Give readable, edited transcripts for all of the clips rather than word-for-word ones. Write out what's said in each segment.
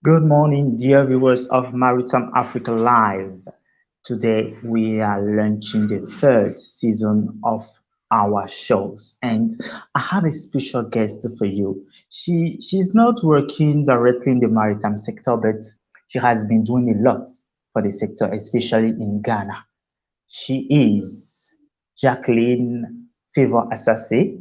Good morning, dear viewers of Maritime Africa Live. Today we are launching the third season of our shows, and I have a special guest for you. She's not working directly in the maritime sector, but she has been doing a lot for the sector, especially in Ghana. She is Jacqueline Favor Assase,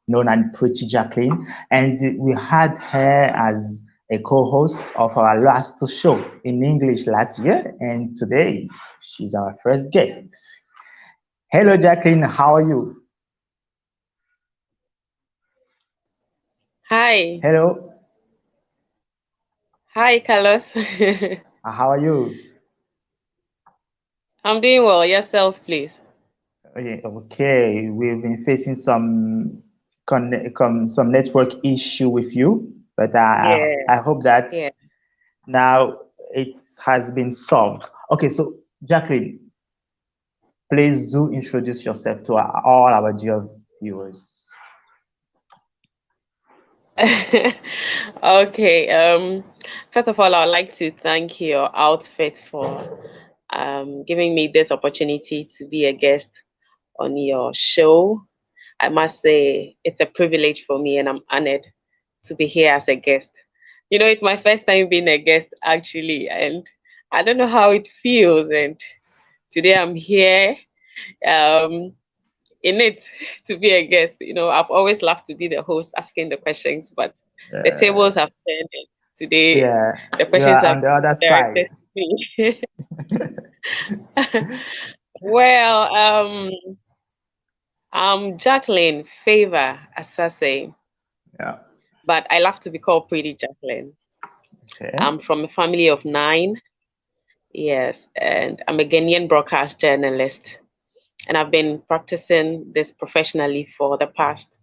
known as Pretty Jackline, and we had her as a co-host of our last show in English last year, and today she's our first guest. Hello, Jacqueline. How are you? Hi. Hello. Hi, Carlos. How are you? I'm doing well. Yourself, please. Okay, okay. We've been facing some network issue with you, but Yeah, I hope that yeah. now it has been solved. Okay, so Jacqueline, please do introduce yourself to all our dear viewers. Okay. First of all, I'd like to thank your outfit for giving me this opportunity to be a guest on your show. I must say it's a privilege for me, and I'm honored to be here as a guest. It's my first time being a guest actually, and I don't know how it feels. And today I'm here. Um, in it to be a guest. I've always loved to be the host asking the questions, but the tables Uh, have turned. And today, yeah, the you questions are are on the other directed side. to me. Well, I'm Jacqueline Favor Assase, Yeah. but I love to be called Pretty Jacqueline. Okay. I'm from a family of nine. Yes, and I'm a Ghanaian broadcast journalist, and I've been practicing this professionally for the past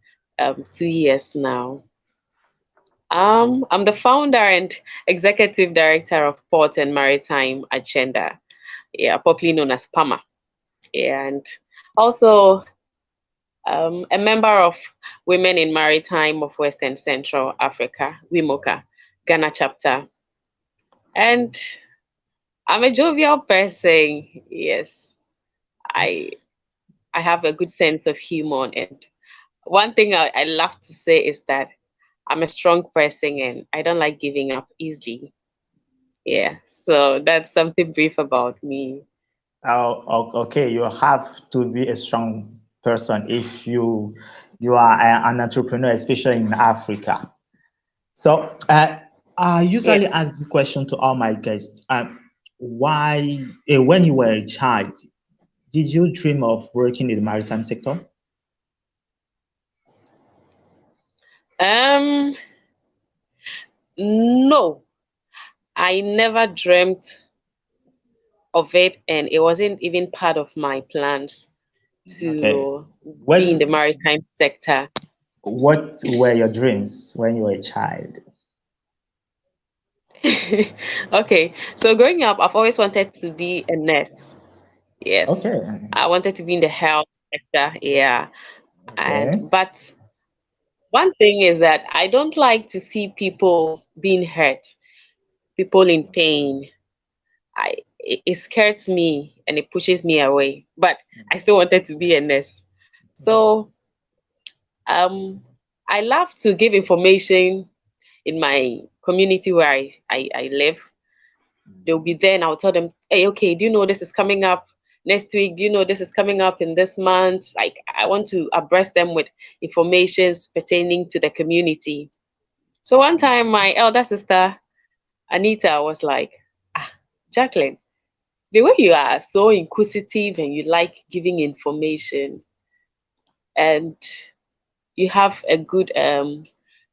2 years now. I'm the founder and executive director of Port and Maritime Agenda, yeah, popularly known as PAMA, yeah, and also a member of Women in Maritime of West and Central Africa, WIMOCA, Ghana chapter, and I'm a jovial person. Yes, I I have a good sense of humor, and one thing I love to say is that I'm a strong person and I don't like giving up easily. Yeah, so that's something brief about me. Okay, you have to be a strong person if you are an entrepreneur, especially in Africa. So I Yeah. usually ask the question to all my guests. Why, when you were a child, did you dream of working in the maritime sector? Um, no, I never dreamt of it, and it wasn't even part of my plans Okay. to be What in the maritime sector. what were your dreams when you were a child? Okay, so growing up, I've always wanted to be a nurse. Yes, Okay. I wanted to be in the health sector. Yeah, and Okay. but one thing is that I don't like to see people being hurt, people in pain. It scares me and it pushes me away. But I still wanted to be a nurse. So um I love to give information in my community where I live. They'll be there and I'll tell them, hey, okay, do you know this is coming up next week? Do you know this is coming up in this month? Like I want to abreast them with information pertaining to the community. So one time my elder sister Anita was like, ah, Jacqueline, the way you are so inquisitive and you like giving information and you have a good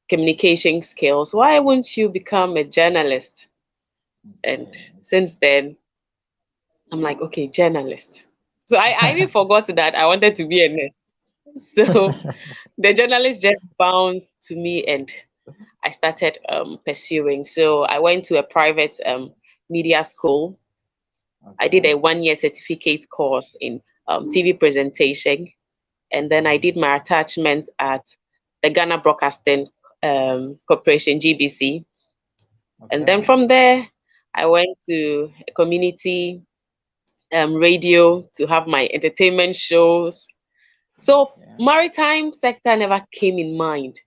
communication skills, why won't you become a journalist? And since then, I'm like, okay, journalist. So I even forgot that I wanted to be a nurse. So the journalist just bounced to me and I started pursuing. So I went to a private media school. I did Okay. a 1 year certificate course in TV presentation, and then I did my attachment at the Ghana Broadcasting Corporation (GBC). And then Okay. from there, I went to community radio to have my entertainment shows. So Okay. maritime sector never came in mind.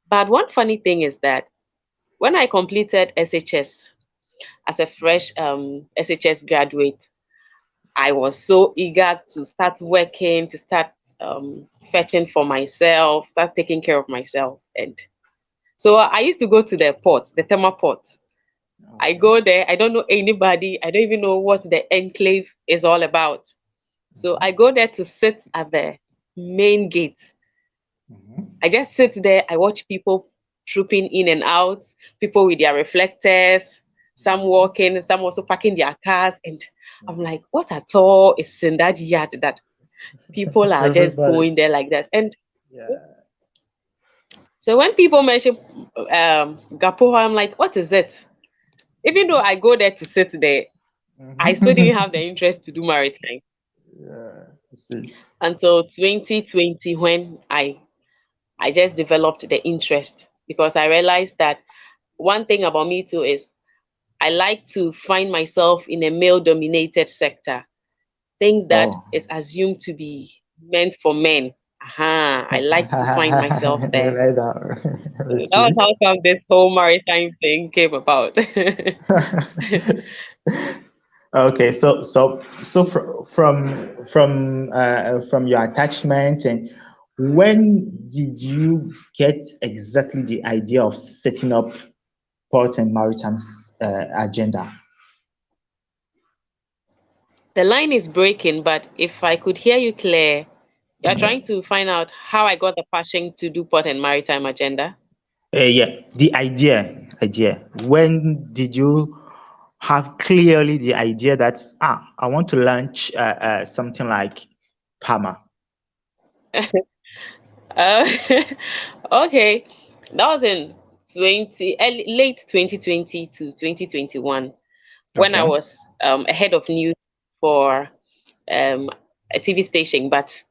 But one funny thing is that when I completed SHS as a fresh SHS graduate, I was so eager to start working, to start fetching for myself, start taking care of myself. And so I used to go to the port, the thermal port. I Okay. go there, I don't know anybody, I don't even know what the enclave is all about. So I Mhm. go there to sit at the main gate. Mhm. I just sit there, I watch people trooping in and out, people with their reflectors, some Mhm. walking, some also parking their cars. And I'm Yeah. like, what at all is in that yard that people are just Everybody. going there like that? And Yeah. so when people mention Gapoha, I'm like, what is it? Even though I go there to sit there, I still didn't Mhm. have the interest to do maritime Yeah. I see. until 2020 when I just developed the interest because I realized that one thing about me too is I like to find myself in a male dominated sector, things that Oh. is assumed to be meant for men. I like to find myself there. Right now. So I that was see. how come this whole maritime thing came about. Okay, from your attachment, and when did you get exactly the idea of setting up Port and Maritime Agenda? The line is breaking, but if I could hear you clear, you're trying to find out how I got the passion to do Port and Maritime Agenda. Yeah, the idea. When did you have clearly the idea that I want to launch something like PAMA? Uh, okay, that was in late 2020 to 2021 when I Okay. was a head of news for um, a TV station, but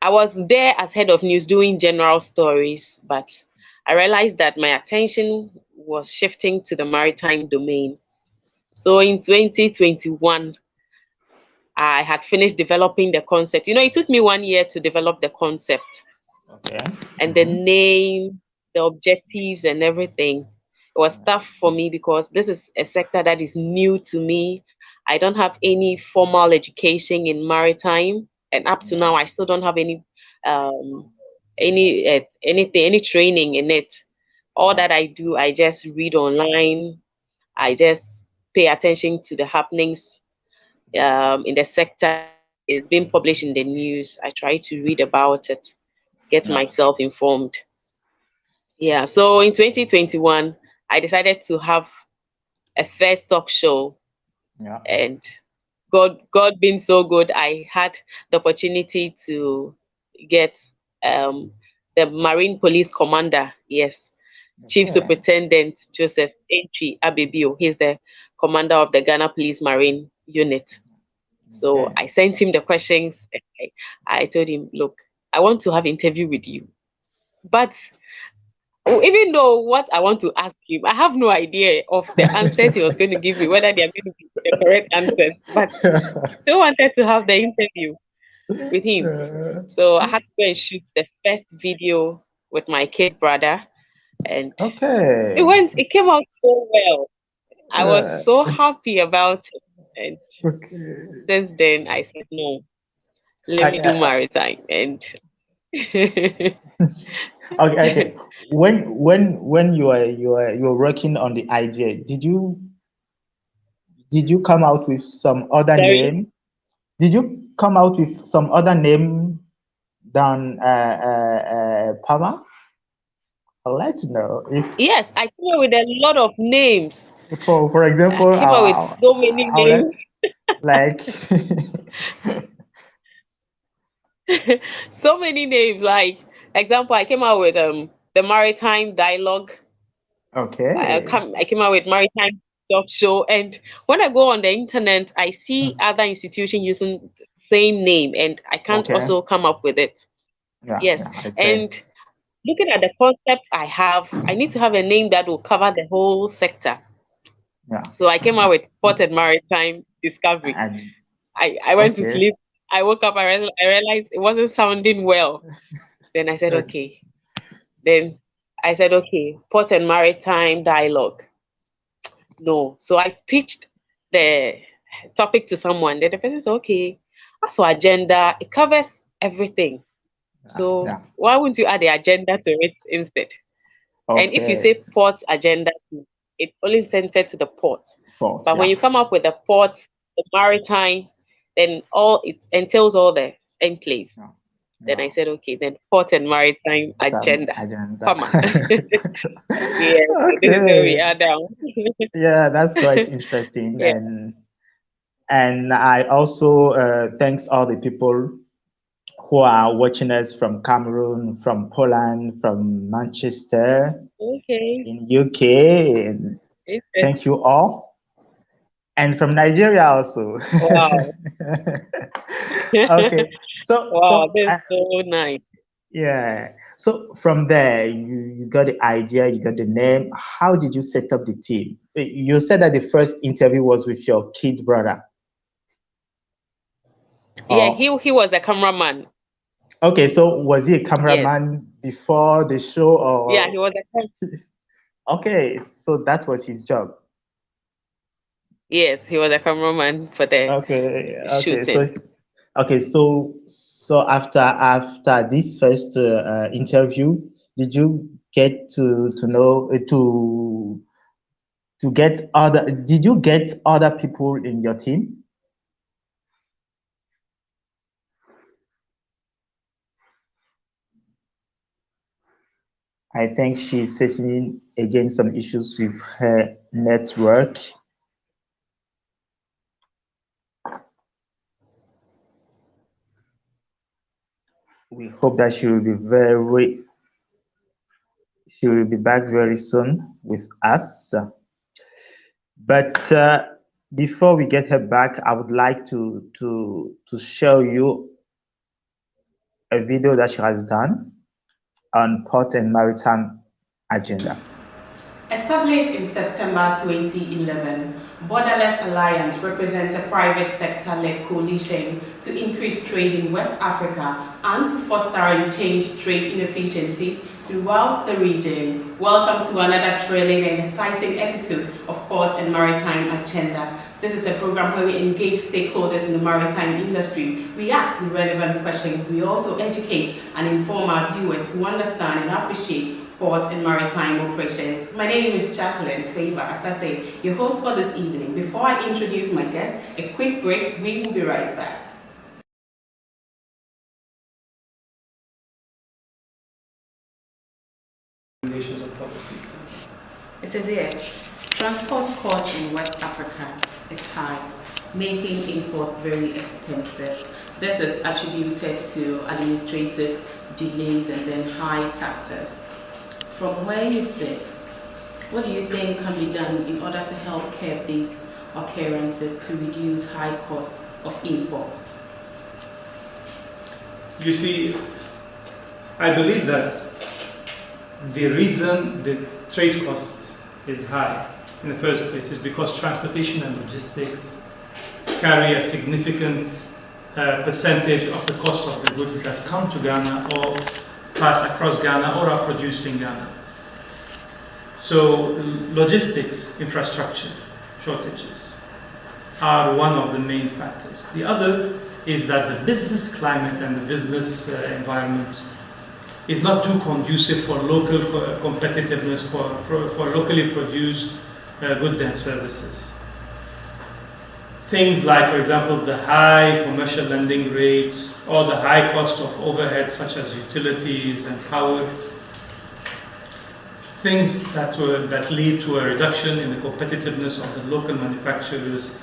I was there as head of news doing general stories, but I realized that my attention was shifting to the maritime domain. So in 2021, I had finished developing the concept. You know, it took me 1 year to develop the concept Okay. and the Mm-hmm. name, the objectives, and everything. It was tough for me because this is a sector that is new to me. I don't have any formal education in maritime, and up to Yeah. now, I still don't have um, any training in it. All Yeah. that I do, I just read online. I just pay attention to the happenings in the sector that is being published in the news. I try to read about it, get Yeah. myself informed. Yeah, so in 2021, I decided to have a first talk show, Yeah. and God being so good, I had the opportunity to get um, the Marine Police Commander, yes, Chief Okay. Superintendent Joseph Entry Abebio. He's the commander of the Ghana Police Marine Unit. So Okay. I sent him the questions. I told him, look, I want to have interview with you, but even though what I want to ask him, I have no idea of the answers he was going to give me, whether they are going to be the correct answers. But I still wanted to have the interview with him. So I had to go and shoot the first video with my kid brother, and Okay. it came out so well. I was Uh, so happy about it. And okay. since then I said no, let I, me do I, maritime. And okay. Okay. When you are working on the idea, did you come out with some other sorry. name? Did you come out with some other name than Pama? I'd like to know if, Yes, I came up with a lot of names. for I example, came up with so many I would names, like so many names. Like example, I came out with the maritime dialogue. okay, I came out with maritime talk show, and when I go on the internet, I see hmm, other institutions using same name, and I can't okay, also come up with it. yeah, Yes, yeah, I say, and looking at the concept I have, I need to have a name that will cover the whole sector. Yeah. So I came out with Port and Maritime Discovery. And I went to okay. sleep. I woke up. I realized it wasn't sounding well. Then I said, Okay. okay. Then I said, okay, Port and Maritime Dialogue. No. So I pitched the topic to someone. Then the person said, okay, that's our agenda. It covers everything. Yeah. So Yeah. why wouldn't you add the agenda to it instead? And if you Okay. say port agenda, it's only centered to the port. Port. But when Yeah. you come up with the port, the maritime, then all it entails all the enclave. Yeah. Then I Yeah. said, okay, then port and maritime agenda. Agenda. PAMA. Yeah, so this is where we Okay. are now. Yeah, that's quite interesting. Yeah. And I also thanks all the people who are watching us from Cameroon, from Poland, from Manchester, Okay. in UK. And thank Interesting. you all. And from Nigeria also. Wow. Okay. Wow, this is so nice. Yeah. So from there, you got the idea, you got the name. How did you set up the team? You said that the first interview was with your kid brother. Yeah, Oh, he was the cameraman. okay. So was he a Yes. cameraman before the show, Yeah, he or was okay? So that was his job. yes, he was a cameraman for the Okay. Okay. So shooting. okay. So after this first interview, did you get to know to get other? Did you get other people in your team? I think she's facing again some issues with her network. We hope that she will be back very soon with us. But before we get her back, I would like to show you a video that she has done on Port and Maritime Agenda. Established in September 2011, Borderless Alliance represents a private sector-led coalition to increase trade in West Africa and to foster and change trade inefficiencies throughout the region. Welcome to another thrilling and exciting episode of Port and Maritime Agenda. This is a program where we engage stakeholders in the maritime industry. We ask the relevant questions. We also educate and inform our viewers to understand and appreciate port and maritime operations. My name is Jacqueline Faber, as I say, your host for this evening. Before I introduce my guest, a quick break. We will be right back. Of policy. It says here, transport costs in West Africa is high, making imports very expensive. This is attributed to administrative delays and then high taxes. From where you sit, what do you think can be done in order to help curb these occurrences to reduce high cost of import? You see, I believe that the reason the trade cost is high in the first place is because transportation and logistics carry a significant percentage of the cost of the goods that come to Ghana or pass across Ghana or are produced in Ghana. So logistics infrastructure shortages are one of the main factors. The other is that the business climate and the business environment is not too conducive for local competitiveness for locally produced goods and services. Things like, for example, the high commercial lending rates or the high cost of overheads such as utilities and power, things that lead to a reduction in the competitiveness of the local manufacturers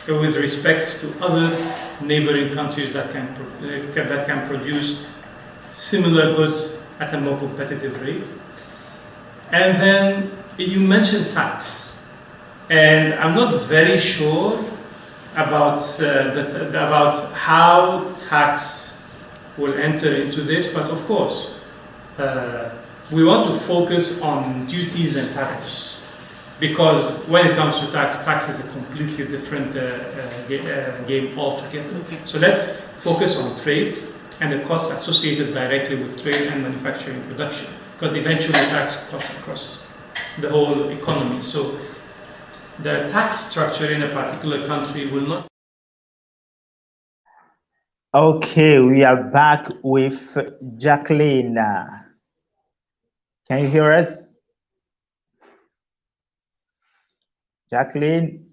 with respect to other neighboring countries that can produce similar goods at a more competitive rate. And then you mentioned tax, and I'm not very sure about how tax will enter into this, but of course, we want to focus on duties and tariffs, because when it comes to tax is a completely different game altogether. Okay. So let's focus on trade and the costs associated directly with trade and manufacturing production, because eventually tax cuts across the whole economy. So the tax structure in a particular country will not. Okay, we are back with Jacqueline. Can you hear us? Jacqueline?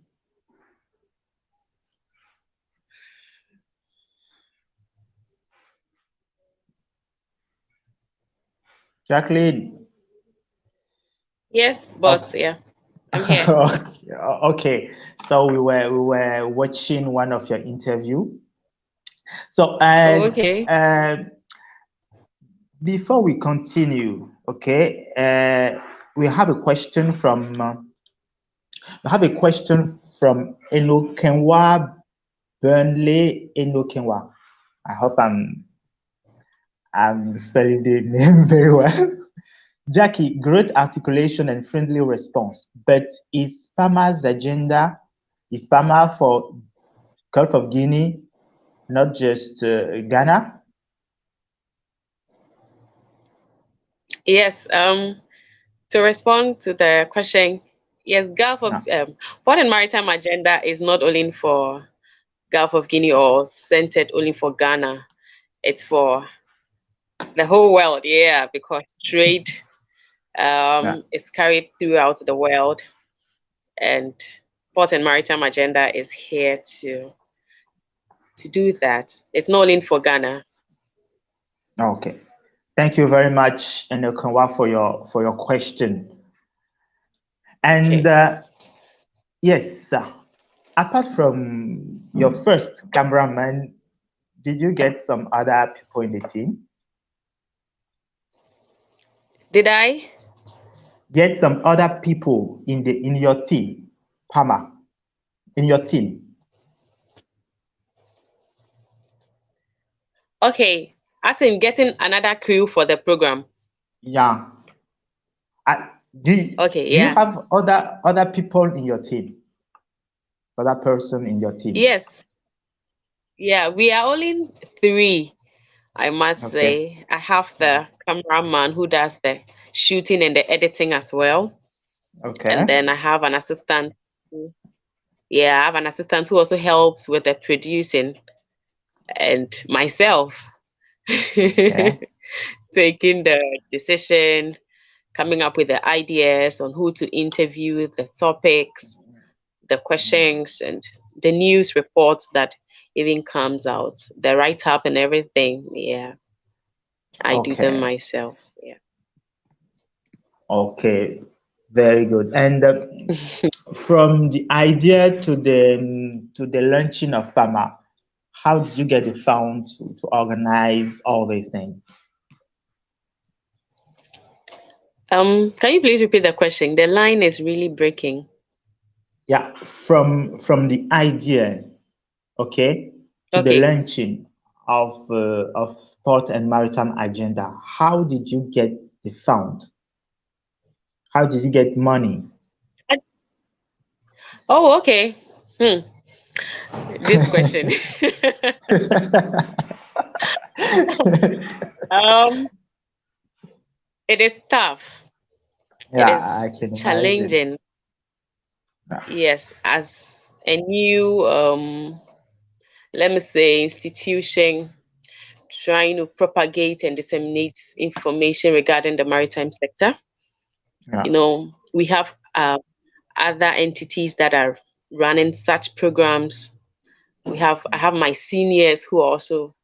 Jacqueline? Yes, boss. Yeah, I'm here. Okay. So we were watching one of your interview. So Oh, okay. before we continue, okay, we have a question from Enokenwa Burnley Enokenwa. I hope I'm spelling the name very well. Jackie, great articulation and friendly response. But is PAMA's agenda, is PAMA for Gulf of Guinea, not just Ghana? Yes. To respond to the question, yes, Port and Maritime Agenda is not only for Gulf of Guinea or centered only for Ghana. It's for the whole world, yeah, because trade is carried throughout the world, and Port and Maritime Agenda is here to do that. It's not only for Ghana. Okay. Thank you very much, Enokenwa, for your question. And Okay. yes, apart from your first cameraman, did you get some other people in the team? Did I? Get some other people in your team, PAMA, in your team. Okay, as in getting another crew for the program. Yeah. Okay, Do you yeah. have other people in your team? Other person in your team? Yes. Yeah, we are only 3, I must Okay. say. I have the cameraman who does the shooting and the editing as well. Okay. And then I have an assistant. Yeah, I have an assistant who also helps with the producing, and myself Okay. taking the decision, coming up with the ideas on who to interview, the topics, the questions, and the news reports that even comes out, the write-up and everything. Yeah, I do them Okay. myself. Yeah. Okay. Very good. And from the idea to the launching of PAMA, how did you get the fund to organize all these things? Can you please repeat the question? The line is really breaking. Yeah, from the idea, okay, to the Okay. launching of Port and Maritime Agenda, how did you get the fund? How did you get money? Oh, okay. This question. It is tough. It Yeah, is I can imagine. challenging. Yes, as a new, let me say, institution trying to propagate and disseminate information regarding the maritime sector. Yeah. We have other entities that are running such programs. I have my seniors who are also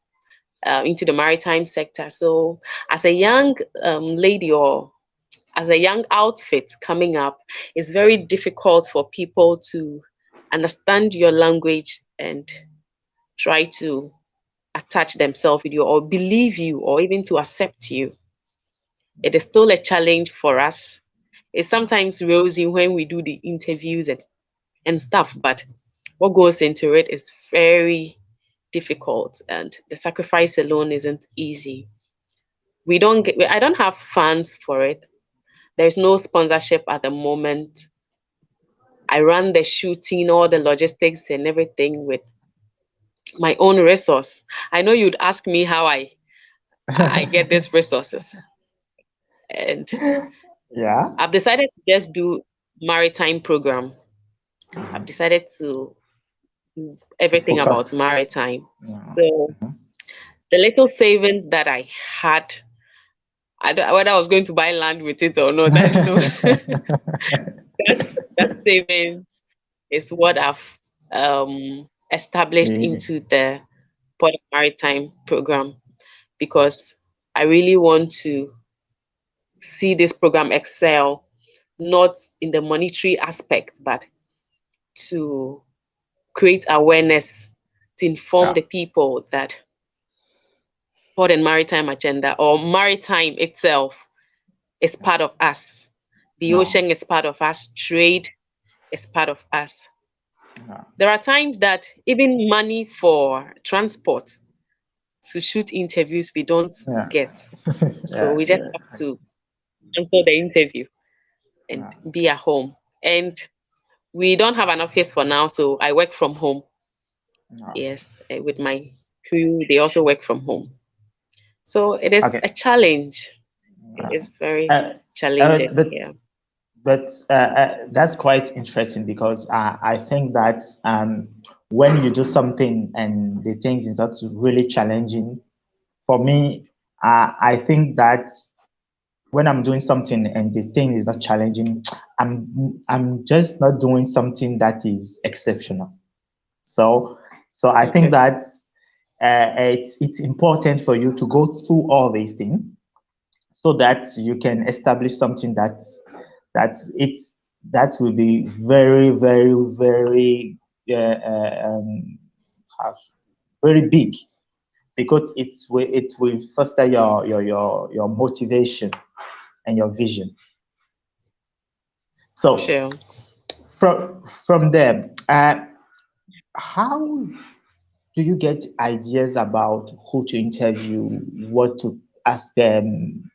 into the maritime sector. So as a young lady or as a young outfit coming up, it's very difficult for people to understand your language and try to attach themselves with you or believe you or even to accept you. It is still a challenge for us. It's sometimes rosy when we do the interviews and stuff, but what goes into it is very difficult, and the sacrifice alone isn't easy. I don't have funds for it. There's no sponsorship at the moment. I run the shooting, all the logistics and everything with my own resource. I know you'd ask me how I get these resources. And Yeah. I've decided to just do maritime program. I've decided to do To everything about focus. maritime. Yeah. So the little savings that I had, I don't whether I was going to buy land with it or not, I don't know. that savings is what I've established Yeah. into the Port and Maritime program, because I really want to see this program excel, not in the monetary aspect, but to create awareness, to inform Yeah. the people that Port and Maritime Agenda, or maritime itself, is part of us. The Yeah. ocean is part of us. Trade is part of us. Yeah. There are times that even money for transport to shoot interviews we don't Yeah. get. So Yeah. we just Yeah. have to answer the interview and Yeah. be at home. And we don't have an office for now, so I work from home. Yeah. Yes, with my crew, they also work from home. So it is Okay. a challenge. Yeah. It's very Uh, challenging. but Yeah. that's quite interesting because I think that when you do something and the things is not really challenging, for me, I think that when I'm doing something and the thing is not challenging, I'm just not doing something that is exceptional. So I think Okay. that it's important for you to go through all these things so that you can establish something that will be very very very uh, very big because it will foster your motivation and your vision. So Sure. from there, how do you get ideas about who to interview, what to ask them,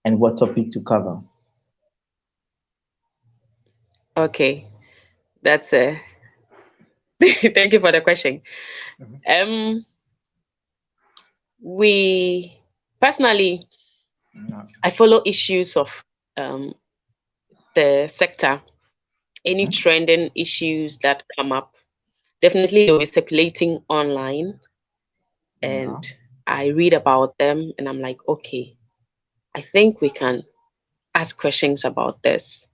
and what topic to cover? Okay. That's a thank you for the question. Mhm. Um, we personally, Yeah. I follow issues of um, the sector, any Mhm. trending issues that come up. Definitely, they'll be circulating online, Yeah. and I read about them, and I'm like, okay, I think we can ask questions about this.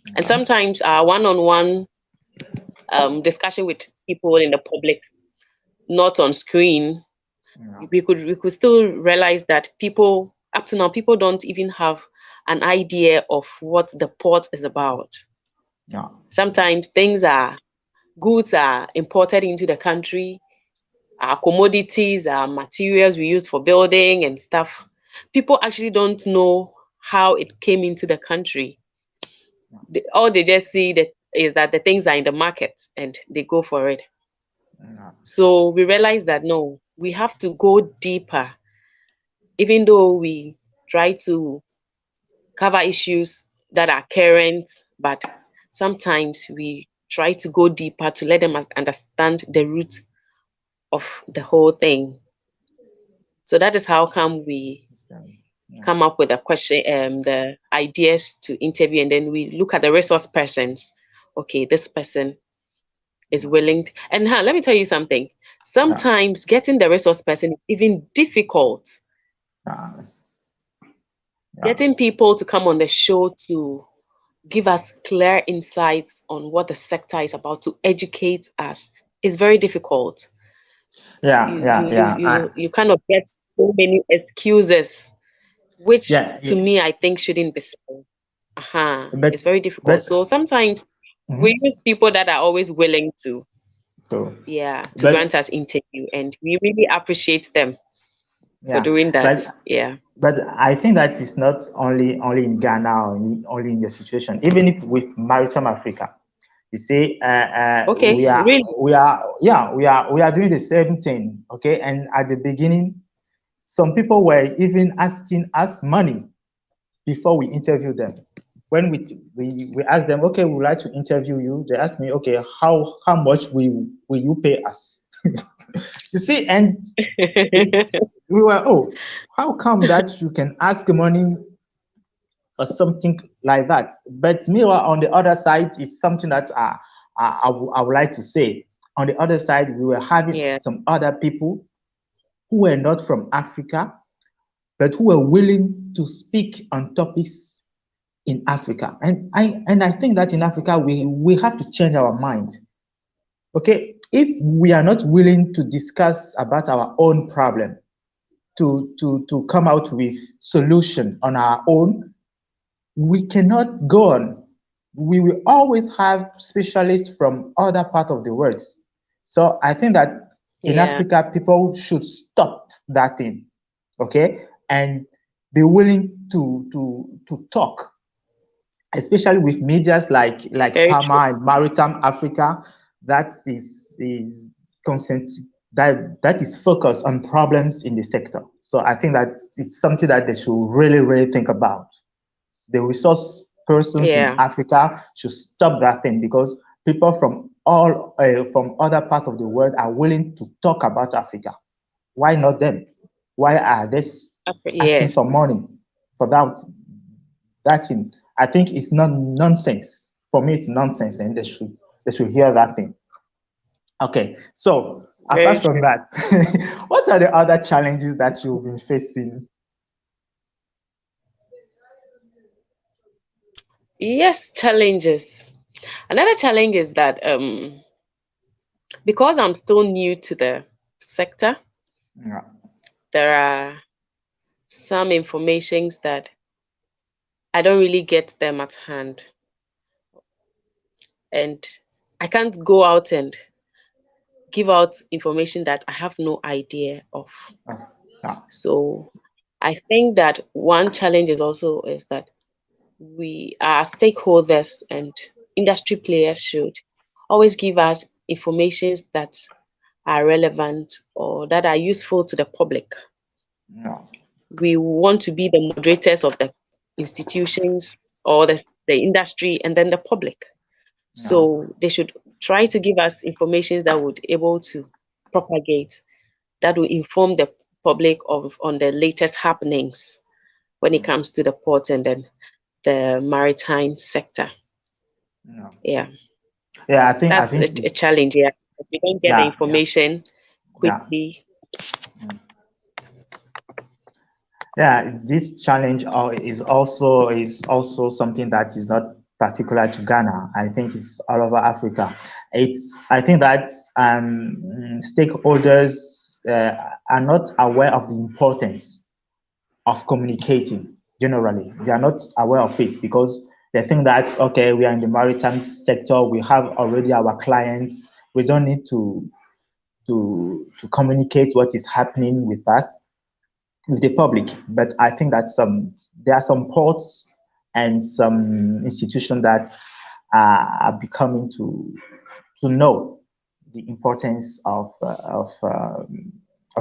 And Yeah. sometimes our one-on-one discussion with people in the public, not on screen, Yeah. we could still realize that people up to now people don't even have an idea of what the port is about. Yeah. Sometimes goods are imported into the country, our commodities, our materials we use for building and stuff. People actually don't know how it came into the country. All they just see that is that the things are in the market and they go for it. Yeah. So we realize that no, we have to go deeper, even though we try to cover issues that are current, but sometimes we try to go deeper to let them understand the root of the whole thing. So that is how come we Yeah. come up with the question, the ideas to interview, and then we look at the resource persons. Okay, this person is willing. And let me tell you something. Yeah. Sometimes getting the resource person is even difficult. Yeah. Yeah. Getting people to come on the show to give us clear insights on what the sector is about, to educate us, is very difficult. Yeah. You Yeah. you you Yeah. you kind of get so many excuses, which Yeah. to Yeah. me I think shouldn't be so. But It's very difficult. but So sometimes we mhm. use people that are always willing to, So yeah, to but grant us interview, and we really appreciate them for yeah, doing that. but Yeah. I think that is not only in Ghana or only in your situation. Even if with Maritime Africa, you see, Okay. Really. we are doing the same thing. Okay, and at the beginning, some people were even asking us money before we interview them. When we ask them, okay, we would like to interview you, they ask me, okay, how much will you pay us? You see, and we were, oh, how come that you can ask money or something like that? But meanwhile, on the other side, it's something that I would like to say. On the other side, we were having Yeah. some other people who were not from Africa, but who were willing to speak on topics in Africa. And I think that in Africa, we have to change our mind. Okay, if we are not willing to discuss about our own problem, to come out with solution on our own, we cannot go on. We will always have specialists from other part of the world. So I think that in Yeah. Africa, people should stop that thing, okay, and be willing to talk, especially with medias like Very true. PAMA and Maritime Africa. That is constant, that is focused on problems in the sector. So I think that it's something that they should really think about. The resource persons in Yeah. Africa should stop that thing, because people from other parts of the world are willing to talk about Africa. Why not them? Why are they asking Yes. for money for that thing? I think it's not nonsense. For me, it's nonsense, and they should hear that thing. Okay, so Very apart from true. that, what are the other challenges that you've been facing? Yes, challenges. Another challenge is that because I'm still new to the sector, Yeah. there are some informations that I don't really get them at hand. And I can't go out and give out information that I have no idea of. Yeah. So I think that one challenge is that we, our stakeholders and industry players, should always give us information that are relevant or that are useful to the public. Yeah. We want to be the moderators of the institutions or the industry and then the public. Yeah. So they should try to give us information that would able to propagate, that will inform the public on the latest happenings when it comes to the port and then the maritime sector. Yeah. Yeah, Yeah, I that's think a it's, challenge. Yeah, if we don't get the yeah, yeah, information yeah. quickly. Yeah, this challenge is also something that is not particular to Ghana. I think it's all over Africa. I think that stakeholders are not aware of the importance of communicating generally. They are not aware of it, because they think that, okay, we are in the maritime sector, we have already our clients, we don't need to communicate what is happening with us, with the public. But I think that there are some ports and some institutions that are becoming to know the importance of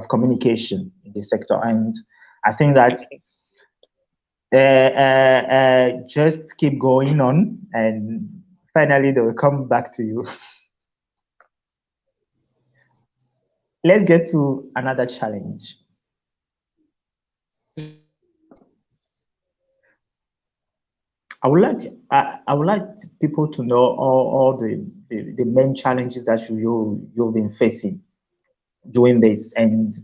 communication in the sector. And I think that Okay. just keep going on, and finally they will come back to you. Let's get to another challenge. I would like people to know all the main challenges that you've been facing doing this, and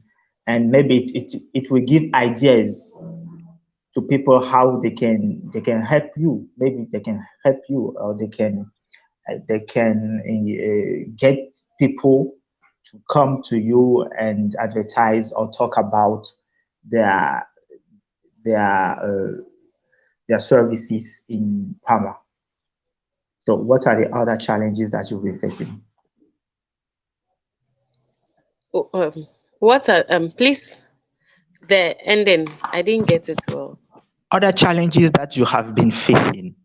maybe it will give ideas to people how they can help you. Maybe they can help you, or they can get people to come to you and advertise or talk about their their uh, their services in PAMA. So what are the other challenges that you'll be facing? Oh, what are please, the ending? I didn't get it well. Other challenges that you have been facing.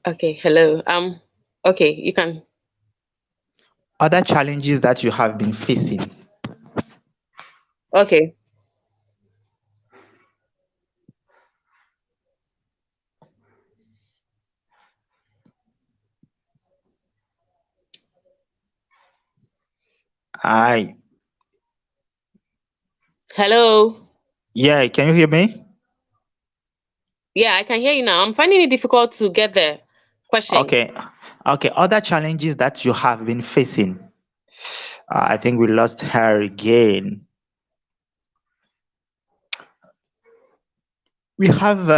Okay, hello. Okay, you can. Other challenges that you have been facing. Okay. I Hello. Yeah, can you hear me? Yeah, I can hear you now. I'm finding it difficult to get the question. Okay. Okay. Other challenges that you have been facing. I think we lost her again. We have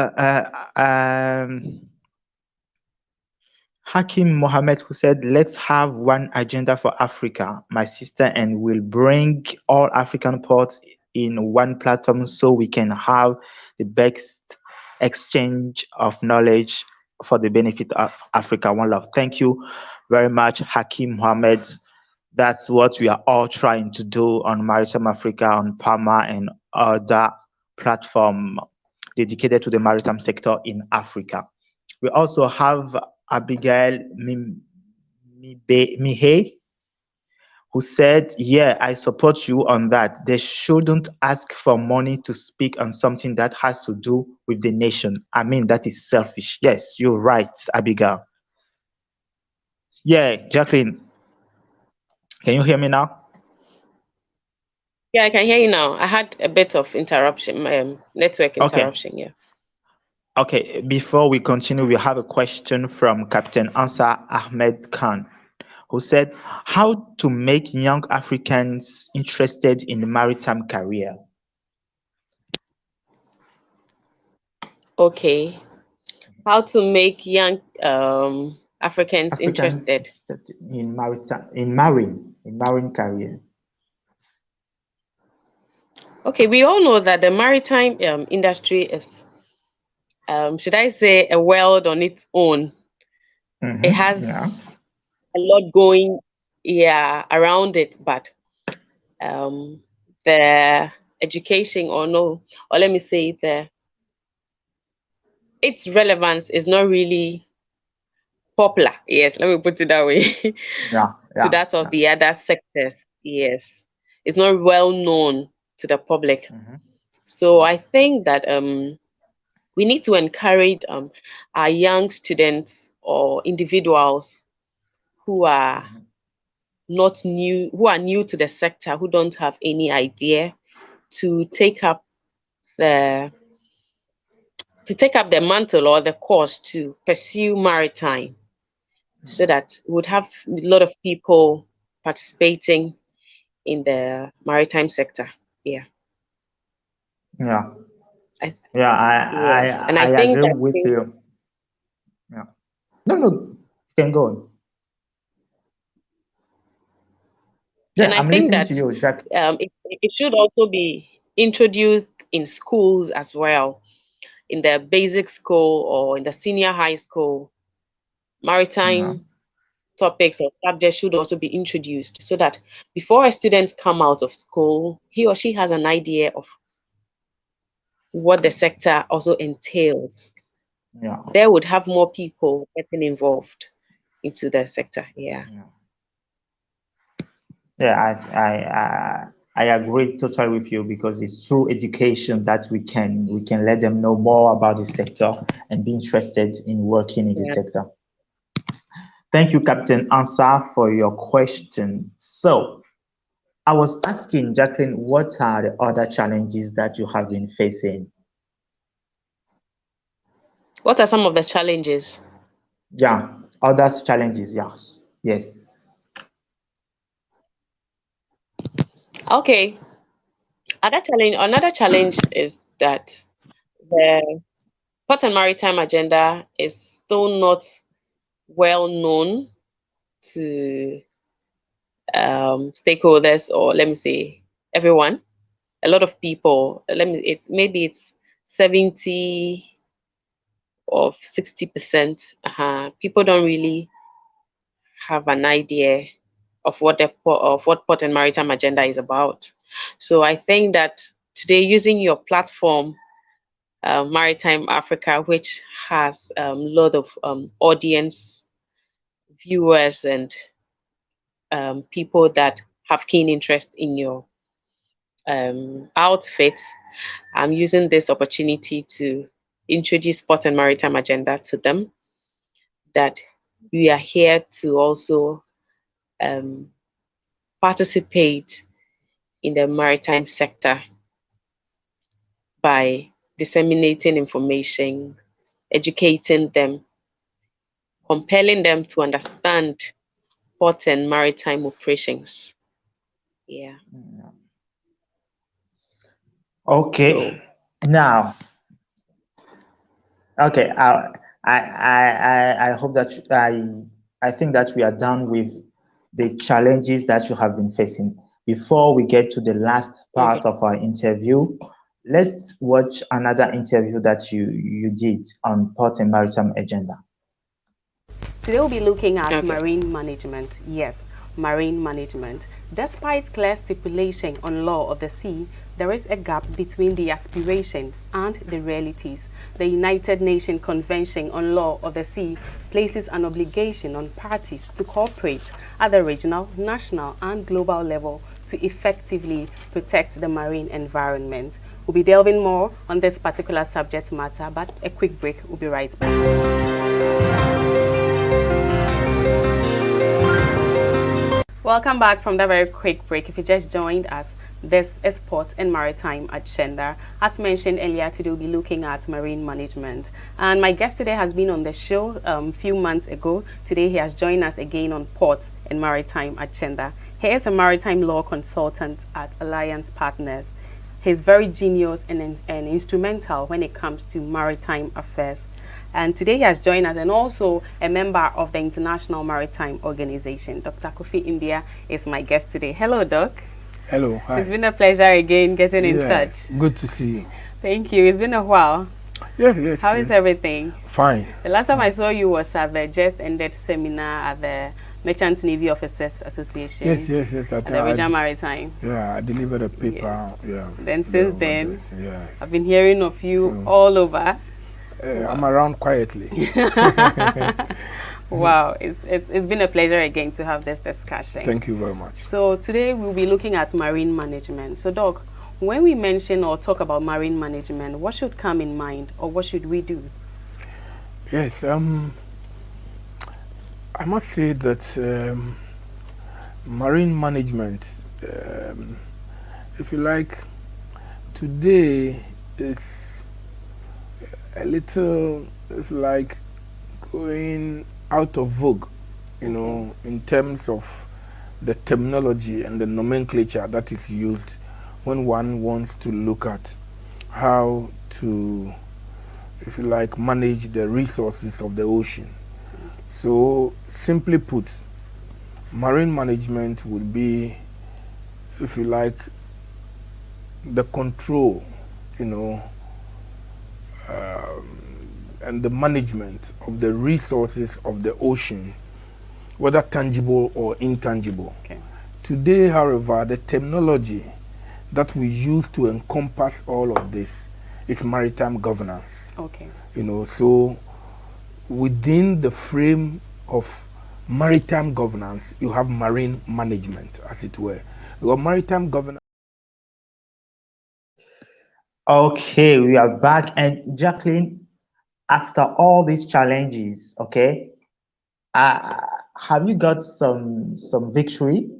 Hakim Mohammed who said, "Let's have one agenda for Africa, my sister, and we'll bring all African ports in one platform so we can have the best exchange of knowledge for the benefit of Africa. One love." Thank you very much, Hakim Mohammed. That's what we are all trying to do on Maritimafrica, on PAMA, and other platform dedicated to the maritime sector in Africa. We also have Abigail Mihe, who said, "Yeah, I support you on that. They shouldn't ask for money to speak on something that has to do with the nation. I mean, that is selfish." Yes, you're right, Abigail. Yeah, Jacqueline, can you hear me now? Yeah, I can hear you now. I had a bit of interruption, network Okay. interruption. Yeah. Okay, before we continue, we have a question from Captain Ansar Ahmed Khan, who said, "How to make young Africans interested in the maritime career?" Okay. How to make young Africans Africans interested? interested in marine career. Okay, we all know that the maritime industry is, should I say, a world on its own. It Yeah. has a lot going, yeah, around it, but um, the education, or no, or let me say, the its relevance is not really popular. Yes, let me put it that way. Yeah, To yeah, that of yeah. the other sectors. Yes, it's not well known to the public. Mhm. So I think that we need to encourage our young students or individuals who are Mhm. not new, who are new to the sector, who don't have any idea, to take up the mantle or the course to pursue maritime, so that we would have a lot of people participating in the maritime sector. Yeah. Yeah, I, yeah. yes. And I I think agree that, with you. Yeah. No, no, you can go on. Yeah, and I I'm think listening to that you, Jack. it should also be introduced in schools as well, in the basic school or in the senior high school. Yeah, Maritime topics or subjects should also be introduced, so that before a student come out of school, he or she has an idea of what the sector also entails. yeah, They would have more people getting involved into the sector. Yeah. yeah. Yeah, I agree totally with you because it's through education that we can let them know more about the sector and be interested in working in the Yeah. sector. Thank you, Captain Ansar, for your question. So I was asking Jacqueline, what are the other challenges that you have been facing? What are some of the challenges? Yeah, other challenges, yes. Yes. Okay. Another challenge is that the Port and Maritime Agenda is still not well known to stakeholders, or let me say everyone. A lot of people, it's 70 or 60%. People don't really have an idea of what Port and Maritime Agenda is about. So I think that today, using your platform, Maritime Africa, which has a lot of audience, viewers, and people that have keen interest in your outfit, I'm using this opportunity to introduce Port and Maritime Agenda to them, that we are here to also participate in the maritime sector by disseminating information, educating them, compelling them to understand port and maritime operations. Yeah. Okay. Now, okay. I hope that I think that we are done with the challenges that you have been facing. Before we get to the last part of our interview, let's watch another interview that you did on Port and Maritime Agenda. Today we'll be looking at marine management. Yes, marine management. Despite clear stipulation on law of the sea, there is a gap between the aspirations and the realities. The United Nations Convention on Law of the Sea places an obligation on parties to cooperate at the regional, national, and global level to effectively protect the marine environment. We'll be delving more on this particular subject matter, but a quick break. We'll be right back. Welcome back from that very quick break. If you just joined us, this is Port and Maritime Agenda. As mentioned earlier, today we'll be looking at marine management. And my guest today has been on the show a few months ago. Today he has joined us again on Port and Maritime Agenda. He is a maritime law consultant at Alliance Partners. He's very genius and instrumental when it comes to maritime affairs. And today he has joined us, and also a member of the International Maritime Organization. Dr. Kofi Imbia is my guest today. Hello, Doc. Hello. Hi. It's been a pleasure again getting in touch. Good to see you. Thank you. It's been a while. Yes. How is everything? Fine. The last time I saw you was at the just ended seminar at the Merchant Navy Officers Association. Yes. At the Regional Maritime. Yeah, I delivered a paper. Yes. Yeah. Then since then, yes. I've been hearing of you all over. I'm around quietly. Wow, it's been a pleasure again to have this discussion. Thank you very much. So today we'll be looking at marine management. So Doc, when we mention or talk about marine management, what should come in mind, or what should we do? Yes, I must say that marine management, if you like, today is a little, if you like, going out of vogue, you know, in terms of the terminology and the nomenclature that is used when one wants to look at how to, if you like, manage the resources of the ocean. So, simply put, marine management would be, if you like, the control, you know, and the management of the resources of the ocean, whether tangible or intangible. Okay. Today, however, the terminology that we use to encompass all of this is maritime governance. Okay. You know, so within the frame of maritime governance, you have marine management, as it were. Because maritime governance. Okay, we are back. And Jacqueline, after all these challenges, okay, have you got some victory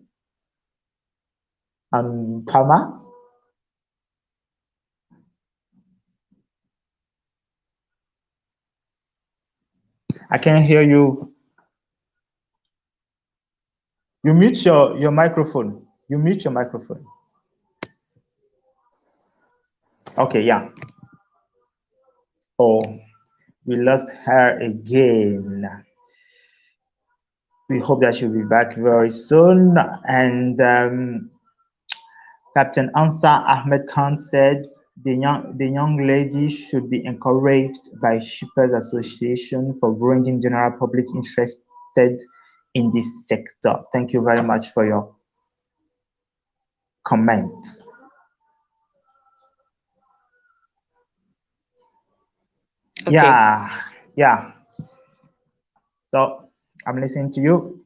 on PAMA? I can't hear you. You mute your microphone. You mute your microphone. Okay, yeah. Oh, we lost her again. We hope that she'll be back very soon. And Captain Ansar Ahmed Khan said the young lady should be encouraged by Shippers Association for bringing general public interested in this sector. Thank you very much for your comments. Okay. Yeah. So I'm listening to you.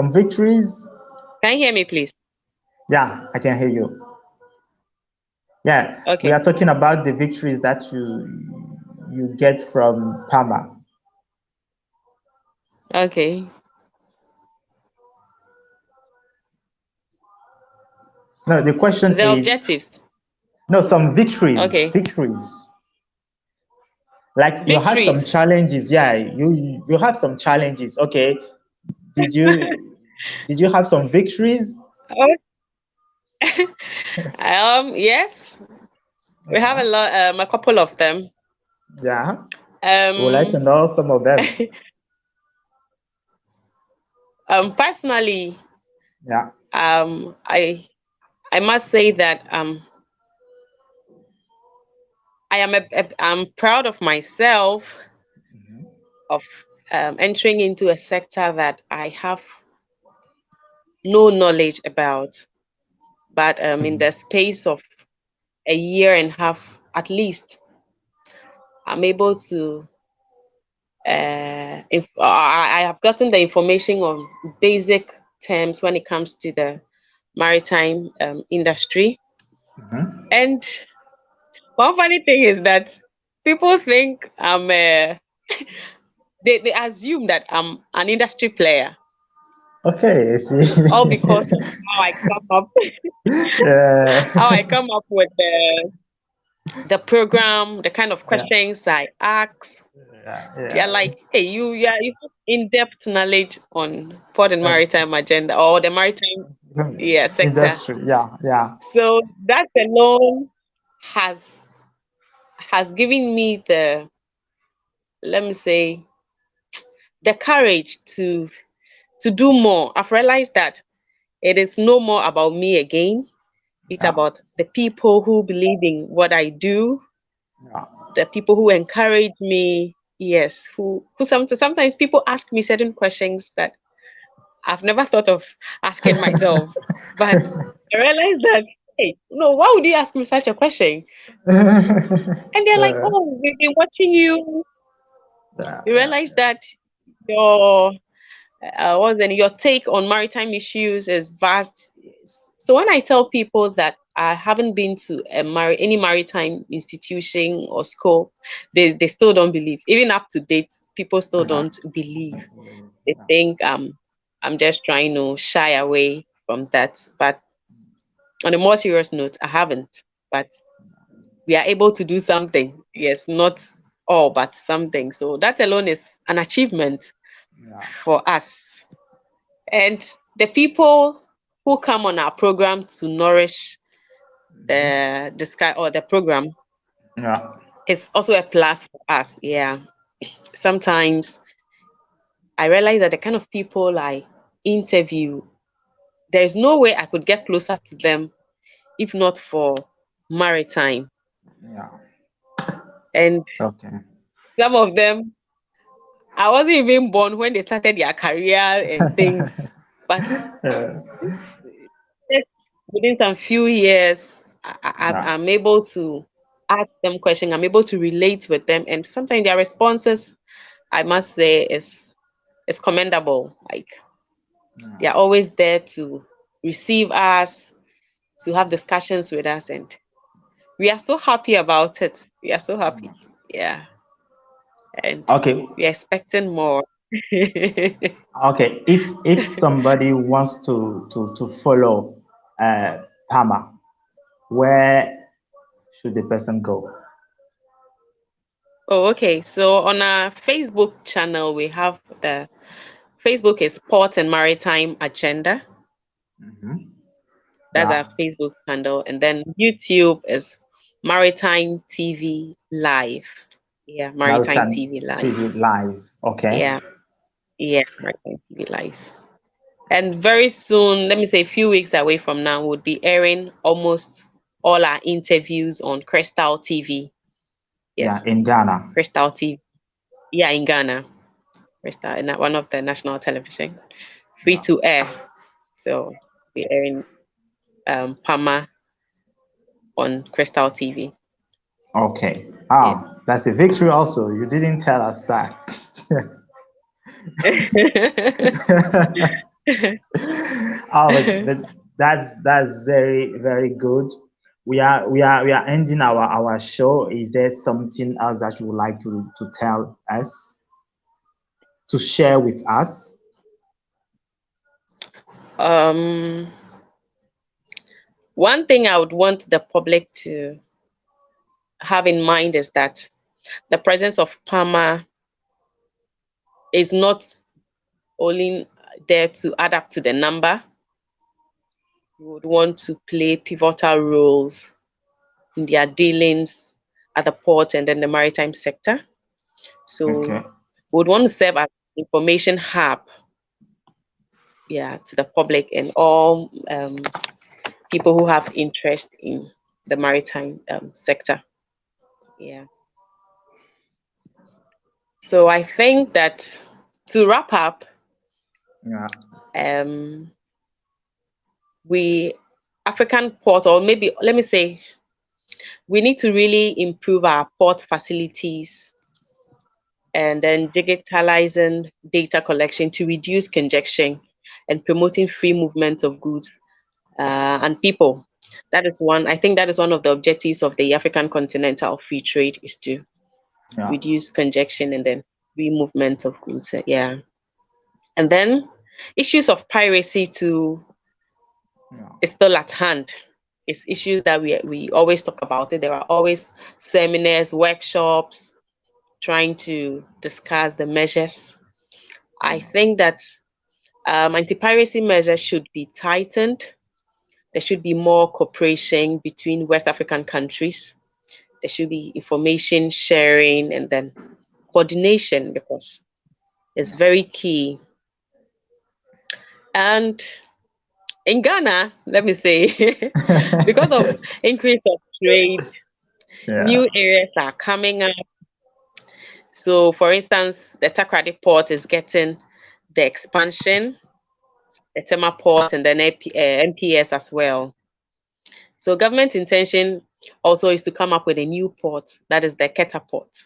some victories. Can you hear me, please? Yeah, I can hear you. Yeah, we Okay. are talking about the victories that you get from PAMA. Okay. No, the question The is objectives. no, some victories, Okay. victories. Like you had some Victories. challenges. Yeah, you have some challenges. Okay, did you have some victories? Oh, yes, we have Yeah, a couple of them. yeah. We would like to Um, know some of them. Personally, Yeah. I must say that I'm proud of myself Mhm. of entering into a sector that I have no knowledge about, but in the space of a year and a half at least, I'm able to. If I have gotten the information on basic terms when it comes to the maritime industry. Mhm. And one funny thing is that people think they assume that I'm an industry player, Okay, I see. all because of how I come up, how I Yeah. come up with the program, the kind of Yeah. questions I ask. Yeah. They're Yeah. like, hey, you have in-depth knowledge on Port and Uh, Maritime Agenda or the maritime sector. Industry. Yeah. Yeah. So that alone has given me the, let me say, the courage to do more. I've realized that it is no more about me again. It's Yeah. about the people who believe in what I do, Yeah. the people who encourage me. Yes, who sometimes people ask me certain questions that I've never thought of asking myself. But I realized that, hey, no, why would you ask me such a question? And they're like, Yeah. oh, we've been watching you. Yeah. You Yeah. realize that your your take on maritime issues is vast. So when I tell people that I haven't been to any maritime institution or school, they still don't believe. Even up to date, people still Yeah. don't believe. They think I'm just trying to shy away from that. But on a more serious note, I haven't. But we are able to do something. Yes, not all, but something. So that alone is an achievement Yeah. for us. And the people who come on our program to nourish the sky or the program Yeah. is also a plus for us. Yeah. Sometimes I realize that the kind of people I interview, there's no way I could get closer to them if not for maritime. Yeah. And Okay. some of them, I wasn't even born when they started their career and things. But Yeah. just within some few years, Yeah. I'm able to ask them questions. I'm able to relate with them, and sometimes their responses, I must say, is commendable. Like they are always there to receive us, to have discussions with us, and we are so happy about it. We are so happy. Yeah, and Okay. we're expecting more. Okay. If somebody wants to follow PAMA, where should the person go? Oh, okay. So on our Facebook channel, we have the Facebook is Port and Maritime Agenda. Mhm. That's our Yeah. Facebook handle. And then YouTube is Maritime TV Live. Yeah, Maritime Maritime TV Live. TV live. Okay. Yeah, yeah, Maritime TV Live. And very soon, let me say a few weeks away from now, we'll be airing almost all our interviews on Crystal TV. Yeah, Yes, in Ghana. Crystal TV. Yeah, in Ghana. Crystal, in one of the national television. Free Yeah. to air. So we're airing PAMA on Crystal TV. Okay. Yeah. That's a victory also. You didn't tell us that. Oh, but that's very very good. We are ending our show. Is there something else that you would like to tell us, to share with us? Um, One thing I would want the public to have in mind is that the presence of PAMA is not only there to add up to the number. We would want to play pivotal roles in their dealings at the port and then the maritime sector. So Okay. we would want to serve as information hub, yeah, to the public and all people who have interest in the maritime sector. Yeah. So I think that to wrap up, Yeah. um, we African port, or maybe let me say, we need to really improve our port facilities and then digitalizing data collection to reduce congestion and promoting free movement of goods and people. That is one. I think that is one of the objectives of the African Continental Free Trade is to Yeah. reduce congestion and then free movement of goods. Yeah, and then issues of piracy to Yeah. is still at hand. It's issues that we always talk about it. There are always seminars, workshops, trying to discuss the measures. I think that anti-piracy measures should be tightened. There should be more cooperation between West African countries. There should be information sharing and then coordination because it's very key. And in Ghana, let me say, because of increase of trade, Yeah. new areas are coming up. So, for instance, the Takrady port is getting the expansion, the Tema port, and then MPS as well. So, government intention also is to come up with a new port, that is the Keta port.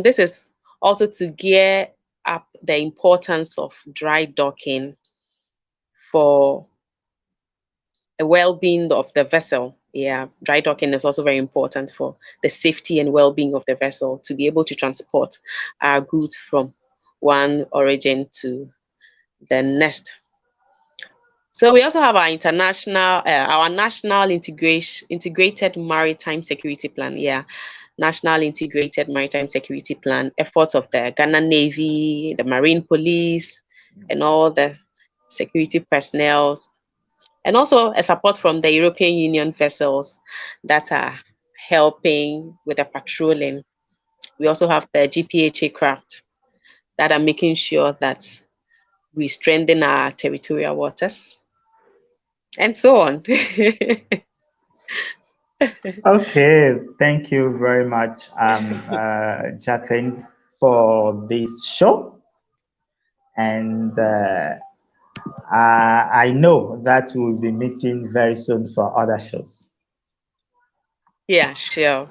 This is also to gear up the importance of dry docking for the well-being of the vessel. Yeah, dry docking is also very important for the safety and well-being of the vessel to be able to transport our goods from one origin to the next. So we also have our our national integrated maritime security plan. Yeah, national integrated maritime security plan. Efforts of the Ghana Navy, the Marine Police, and all the security personnel, and also a support from the European Union vessels that are helping with the patrolling. We also have the GPHA craft that are making sure that we strengthen our territorial waters and so on. Okay, thank you very much, Jacqueline, for this show. And I know that we'll be meeting very soon for other shows. Yeah, sure.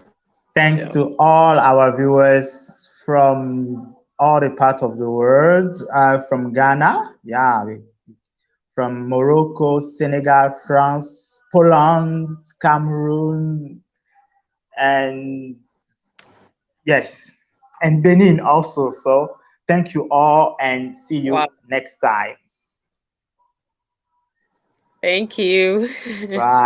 Thanks Sure. to all our viewers from all the parts of the world, from Ghana, yeah, from Morocco, Senegal, France, Poland, Cameroon, and yes, and Benin also. So thank you all and see Wow. you next time. Thank you. Bye.